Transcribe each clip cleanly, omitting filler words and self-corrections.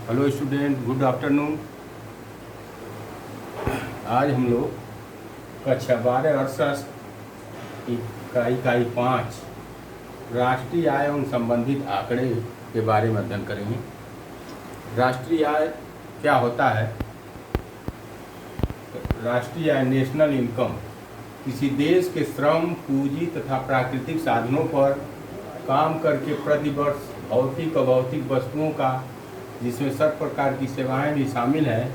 Hello student, good afternoon. आज हम लोग कक्षा 12 अर्थशास्त्र इकाई 5 राष्ट्रीय आय एवं संबंधित आंकड़े के बारे में अध्ययन करेंगे। राष्ट्रीय आय क्या होता है? राष्ट्रीय आय नेशनल इनकम किसी देश के श्रम, पूंजी तथा प्राकृतिक साधनों पर काम करके प्रतिवर्ष भौतिक अभौतिक वस्तुओं का, जिसमें सब प्रकार की सेवाएं भी शामिल हैं,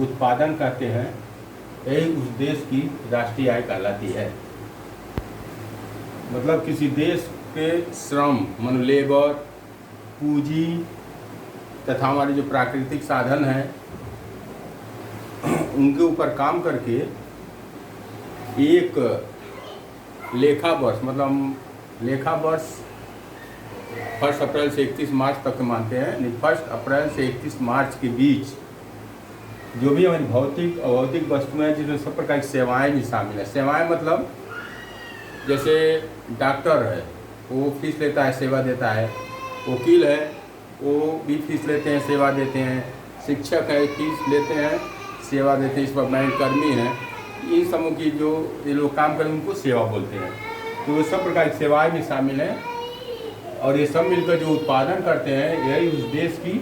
उत्पादन करते हैं, यही उस देश की राष्ट्रीय आय कहलाती है। मतलब किसी देश के श्रम मन लेबर, पूंजी तथा हमारे जो प्राकृतिक साधन हैं उनके ऊपर काम करके एक लेखा वर्ष, मतलब लेखा वर्ष 1 अप्रैल से 31 मार्च तक मानते हैं। 1 अप्रैल से 31 मार्च के बीच जो भी हमारी भौतिक अभौतिक वस्तुएं हैं, जिसमें सब प्रकार की सेवाएं भी शामिल है। सेवाएं मतलब जैसे डॉक्टर है, वो फीस लेता है, सेवा देता है। वकील है, वो भी फीस लेते हैं, सेवा देते हैं। शिक्षक है, फीस लेते हैं, सेवा देते हैं। इस पर बैंक कर्मी हैं, इन समूह की जो ये लोग काम करें उनको सेवा बोलते हैं। तो सब प्रकार की सेवाएं भी शामिल हैं और ये सब मिलकर जो उत्पादन करते हैं, यही उस देश की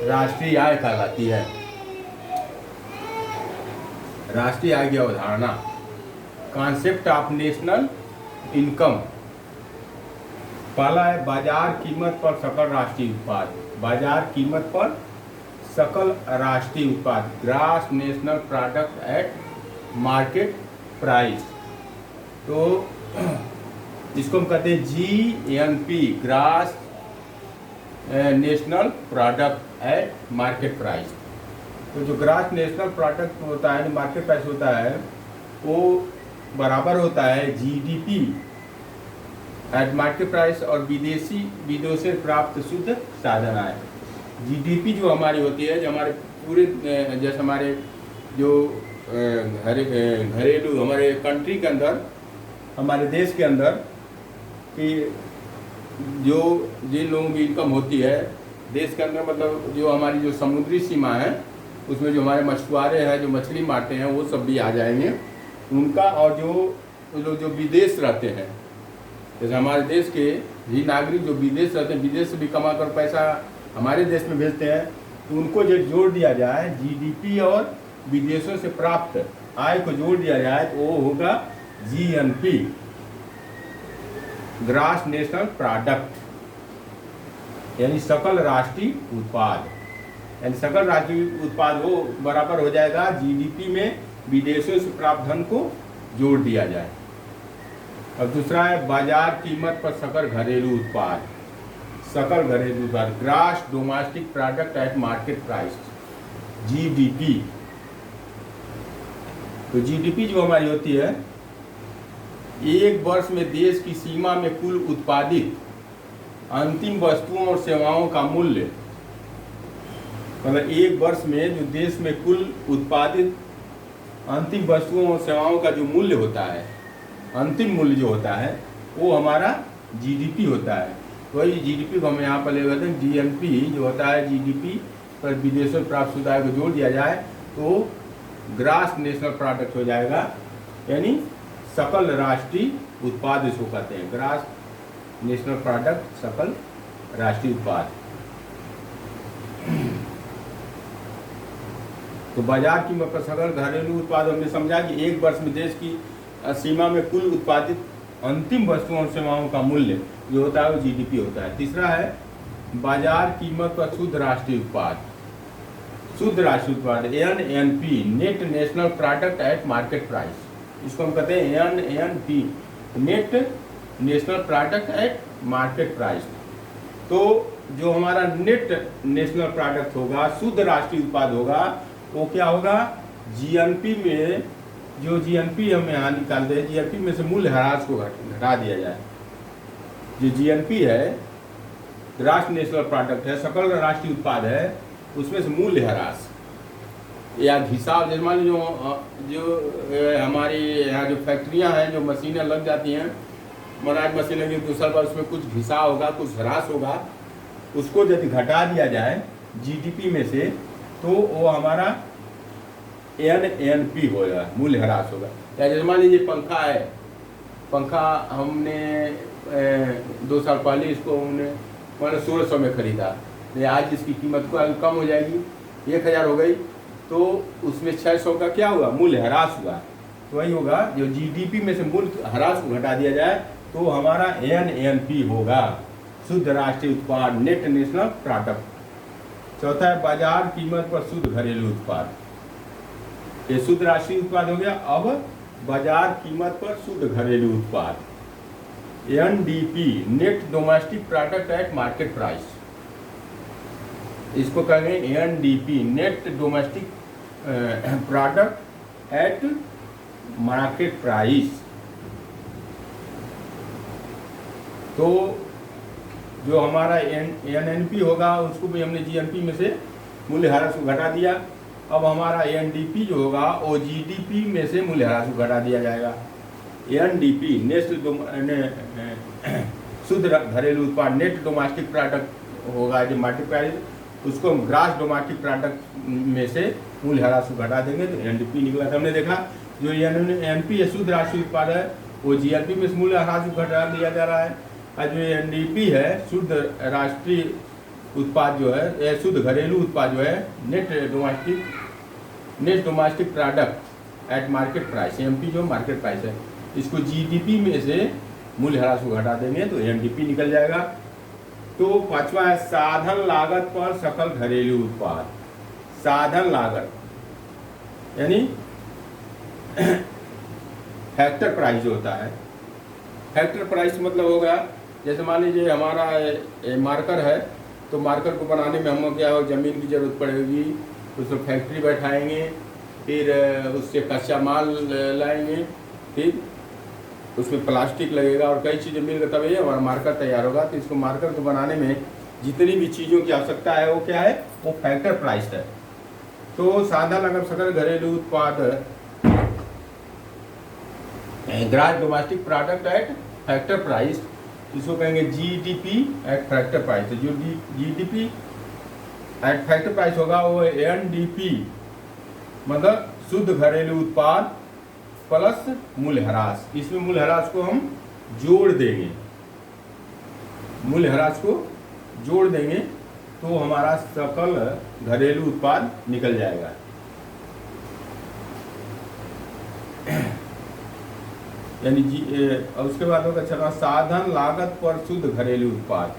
राष्ट्रीय आय कहलाती है। राष्ट्रीय आय की अवधारणा, कॉन्सेप्ट ऑफ नेशनल इनकम। पहला है बाजार कीमत पर सकल राष्ट्रीय उत्पाद। बाजार कीमत पर सकल राष्ट्रीय उत्पाद, gross national product at market price. तो इसको हम कहते हैं GNP, gross national product at market price. तो जो ग्रॉस नेशनल प्रोडक्ट होता है, जो मार्केट प्राइस होता है, वो बराबर होता है GDP एट मार्केट प्राइस और विदेशों से प्राप्त शुद्ध साधन आय। GDP जो हमारी होती है, जो हमारे पूरे जैसे हमारे जो घरेलू हमारे कंट्री के अंदर, हमारे देश के अंदर कि जो जिन लोगों की इनकम होती है देश के अंदर, मतलब जो हमारी जो समुद्री सीमा है उसमें जो हमारे मछुआरे हैं, जो मछली मारते हैं, वो सब भी आ जाएंगे उनका। और जो लोग जो विदेश रहते हैं, जैसे हमारे देश के भी नागरिक जो विदेश रहते हैं, विदेश से भी कमा कर पैसा हमारे देश में भेजते हैं, तो उनको जो जोड़ दिया जाए, GDP और विदेशों से प्राप्त आय को जोड़ दिया जाए, तो वो होगा GNP, ग्रॉस नेशनल प्रोडक्ट, यानी सकल राष्ट्रीय उत्पाद। यानी सकल राष्ट्रीय उत्पाद वो बराबर हो जाएगा GDP में विदेशों से प्राप्त धन को जोड़ दिया जाए। और दूसरा है बाजार कीमत पर सकल घरेलू उत्पाद। सकल घरेलू उत्पाद, gross domestic product at market price, GDP। तो GDP जो हमारी होती है, एक वर्ष में देश की सीमा में कुल उत्पादित अंतिम वस्तुओं और सेवाओं का मूल्य, मतलब एक वर्ष में जो देश में कुल उत्पादित अंतिम वस्तुओं और सेवाओं का जो मूल्य होता है, अंतिम मूल्य जो होता है, वो हमारा GDP होता है। वही GDP को हम यहाँ पर ले लेते हैं। GNP जो होता है, GDP पर विदेशों से प्राप्त शुद्ध आय को जोड़ दिया जाए तो ग्रॉस नेशनल प्रोडक्ट हो जाएगा, यानी सकल राष्ट्रीय उत्पाद इसको कहते हैं। ग्रॉस नेशनल प्रोडक्ट, सकल राष्ट्रीय उत्पाद। तो बाजार कीमत पर सकल घरेलू उत्पाद हमने समझा कि एक वर्ष में देश की सीमा में कुल उत्पादित अंतिम वस्तुओं और सेवाओं का मूल्य जो होता है वो GDP होता है। तीसरा है बाजार कीमत पर शुद्ध राष्ट्रीय उत्पाद। शुद्ध राष्ट्रीय उत्पाद NNP, net national product at market price. इसको हम कहते हैं NNP, net national product at market price. तो जो हमारा नेट नेशनल प्रोडक्ट होगा, शुद्ध राष्ट्रीय उत्पाद होगा, वो क्या होगा? GNP में जो GNP हम यहाँ निकालते हैं, GNP में से मूल्य ह्रास को घटा दिया जाए। जो GNP है, ग्रॉस नेशनल प्रोडक्ट है, सकल राष्ट्रीय उत्पाद है, उसमें से मूल्य ह्रास या हिसाब, जैसे मान लो जो हमारी यहाँ जो फैक्ट्रियाँ हैं, जो मशीनें लग जाती हैं, मनाज मशीनें की, दूसरा बार उसमें कुछ घिसा होगा, कुछ ह्रास होगा, उसको यदि घटा दिया जाए जीडीपी में से, तो वो हमारा एनएनपी होगा, मूल्यह्रास होगा। जैसे मान लीजिए पंखा है, पंखा हमने 2 साल पहले इसको हमने मान 1600 में खरीदा, आज इसकी कीमत को कम हो जाएगी, 1000 हो गई, तो उसमें 600 का क्या हुआ, मूल्यह्रास हुआ। तो वही होगा, जो जीडीपी में से मूल्यह्रास को घटा दिया जाए तो हमारा एनएनपी होगा, शुद्ध राष्ट्रीय उत्पाद, नेट नेशनल प्रोडक्ट। चौथा है बाजार कीमत पर शुद्ध घरेलू उत्पाद। ये शुद्ध राष्ट्रीय उत्पाद हो गया। अब बाजार कीमत पर शुद्ध घरेलू उत्पाद, NDP, net domestic product at market price. इसको कहेंगे NDP, net domestic product at market price. तो जो हमारा एनएनपी होगा उसको भी हमने जीएनपी में से मूल्यह्रास को घटा दिया। अब हमारा एनडीपी जो होगा वो जीडीपी में से मूल्यह्रास को घटा दिया जाएगा। एनडीपी, शुद्ध घरेलू उत्पाद, नेट डोमेस्टिक प्रोडक्ट होगा जो मार्केट प्राइस, उसको हम ग्रास डोमेस्टिक प्रोडक्ट में से मूल्यह्रास को घटा देंगे तो एनडीपी निकला। तो हमने देखा जो एनपी है शुद्ध राष्ट्रीय उत्पाद है, वो जीएनपी में से मूल्यह्रास को घटा दिया जा रहा है, और जो एनडीपी है शुद्ध राष्ट्रीय उत्पाद जो है, शुद्ध घरेलू उत्पाद जो है, net domestic product at market price, MP जो मार्केट प्राइस है, इसको जीडीपी में से मूल्यह्रास को घटा देंगे तो एनडीपी निकल जाएगा। तो पांचवा है साधन लागत पर सकल घरेलू उत्पाद। साधन लागत यानी हेक्टर प्राइस जो होता है, हेक्टर प्राइस मतलब होगा, जैसे मान लीजिए हमारा मार्कर है, तो मार्कर को बनाने में हमको क्या हो, ज़मीन की ज़रूरत पड़ेगी, उसमें फैक्ट्री बैठाएंगे, फिर उससे कच्चा माल लाएंगे, फिर उसमें प्लास्टिक लगेगा और कई चीज़ें मिलकर तब ये हमारा मार्कर तैयार होगा। तो इसको मार्कर को बनाने में जितनी भी चीज़ों की आवश्यकता है वो क्या है, वो फैक्टर प्राइस है। तो साधन लागत सकल घरेलू उत्पाद, grass domestic product at factor price, इसको कहेंगे जीडीपी एट फैक्टर प्राइस। जो जीडीपी एट फैक्टर प्राइस होगा वो एनडीपी मतलब शुद्ध घरेलू उत्पाद प्लस मूल्यह्रास। इसमें मूल्यह्रास को हम जोड़ देंगे, मूल्यह्रास को जोड़ देंगे तो हमारा सकल घरेलू उत्पाद निकल जाएगा। यानी उसके बाद होगा चला साधन लागत पर शुद्ध घरेलू उत्पाद।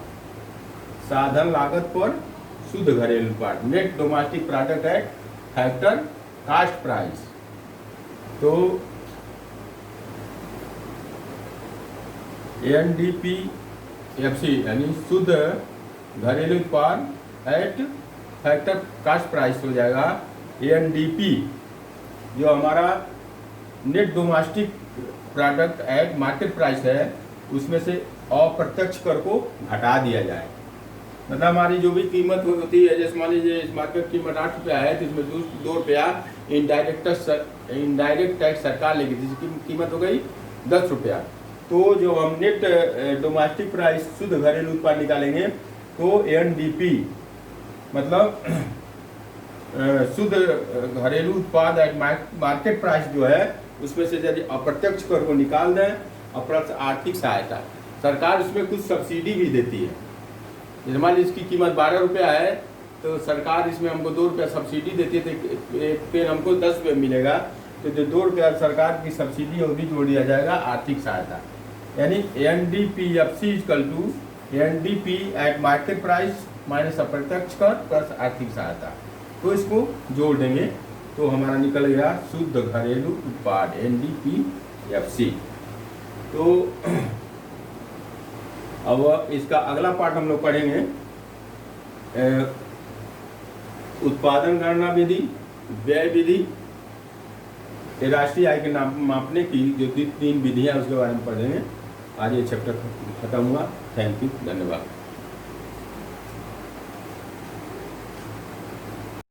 साधन लागत पर शुद्ध घरेलू उत्पाद, net domestic product at factor cost price. तो एनडीपीएफसी यानी शुद्ध घरेलू उत्पाद एट फैक्टर कास्ट प्राइस हो जाएगा। एनडीपी जो हमारा net domestic product at market price है, उसमें से अप्रत्यक्ष कर को घटा दिया जाए। मतलब हमारी जो भी कीमत होती है, जैसे मान लीजिए इस मार्केट की कीमत 8 रुपया है, तो इसमें 2 रुपया इनडायरेक्ट टैक्स सरकार लेगी, जिसकी कीमत हो गई 10 रुपया। तो जो हम नेट डोमेस्टिक प्राइस शुद्ध घरेलू उत्पाद निकालेंगे तो एनडीपी मतलब शुद्ध घरेलू उत्पाद एट मार्केट प्राइस जो है, उसमें से यदि अप्रत्यक्ष कर को निकाल दें, अप्रत्यक्ष आर्थिक सहायता, सरकार उसमें कुछ सब्सिडी भी देती है। जैसे मान लीजिए इसकी कीमत 12 रुपया है, तो सरकार इसमें हमको 2 रुपया सब्सिडी देती है, तो एक पेन हमको 10 रुपये मिलेगा, तो जो 2 रुपया सरकार की सब्सिडी है वो भी जोड़ दिया जाएगा आर्थिक सहायता। यानी NDPFC equal to NDP at market price minus अप्रत्यक्ष कर प्लस आर्थिक सहायता। तो इसको जोड़ देंगे तो हमारा निकल गया शुद्ध घरेलू उत्पाद एनडीपीएफसी। तो अब इसका अगला पार्ट हम लोग पढ़ेंगे उत्पादन गणना विधि, व्यय विधि, राष्ट्रीय आय के मापने की जो 3 विधियां उसके बारे में पढ़ेंगे। आज ये चैप्टर खत्म हुआ। थैंक यू, धन्यवाद।